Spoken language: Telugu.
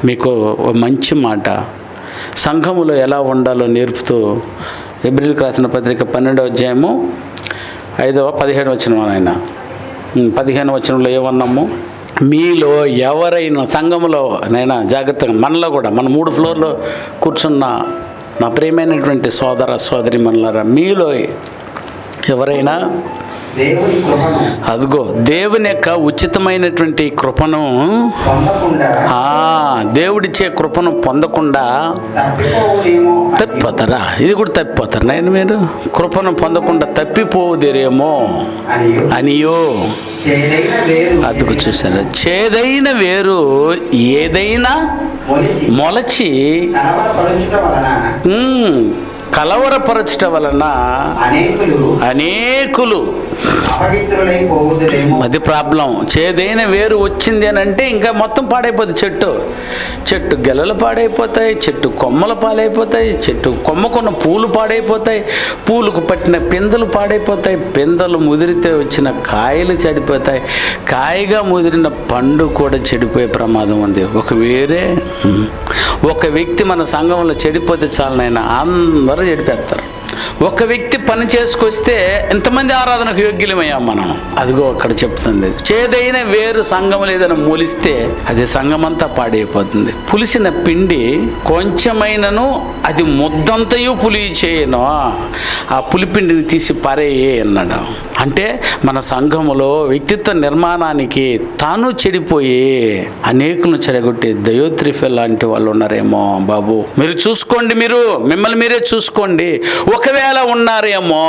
మీకు ఒక మంచి మాట సంఘములో ఎలా ఉండాలో నేర్పుతూ హెబ్రీయులకు రాసిన పత్రిక 12వ అధ్యాయము 17 వచనం ఆయన 15వ వచనంలో ఏమన్నాము? మీలో ఎవరైనా సంఘములో నైనా జాగ్రత్తగా మనలో కూడా మన 3 ఫ్లోర్లో కూర్చున్న నా ప్రియమైనటువంటి సోదర సోదరి మనలారా, మీలో ఎవరైనా అదిగో దేవుని యొక్క ఉచితమైనటువంటి కృపను దేవుడిచ్చే కృపను పొందకుండా తప్పిపోతారా? ఇది కూడా తప్పిపోతారు నేను మీరు కృపను పొందకుండా తప్పిపోదురేమో అనియో. అదుకు చూసారు, చేదైన వేరు ఏదైనా మొలచి కలవరపరచుట వలన అనేకులు అది ప్రాబ్లం. చేదైన వేరు వచ్చింది అని అంటే ఇంకా మొత్తం పాడైపోతుంది. చెట్టు గెలలు పాడైపోతాయి, చెట్టు కొమ్మలు పాడైపోతాయి, చెట్టు కొమ్మకున్న పూలు పాడైపోతాయి, పూలకు పట్టిన పిందెలు పాడైపోతాయి, పిందెలు ముదిరితే వచ్చిన కాయలు చెడిపోతాయి, కాయగా ముదిరిన పండు కూడా చెడిపోయే ప్రమాదం ఉంది. ఒక వ్యక్తి మన సంఘంలో చెడిపోతే చాలనైనా అందరూ చెడిపేస్తారు. ఒక వ్యక్తి పని చేసుకొస్తే ఎంతమంది ఆరాధనకు యోగ్యులమయ్యాం మనం. అదిగో అక్కడ చెప్తుంది, చేదైన వేరు సంఘములు ఏదైనా మూలిస్తే అది సంఘమంతా పాడైపోతుంది. పులిసిన పిండి కొంచెమైనను అది ముద్దంతయు పులి చేయను, ఆ పులిపిండిని తీసి పారేయే అన్నాడు. అంటే మన సంఘములో వ్యక్తిత్వ నిర్మాణానికి తాను చెడిపోయి అనేకులను చెడగొట్టే దయోత్రిఫెల్ లాంటి వాళ్ళు ఉన్నారేమో. బాబు మీరు చూసుకోండి, మిమ్మల్ని మీరే చూసుకోండి. ఒకవేళ ఉన్నారేమో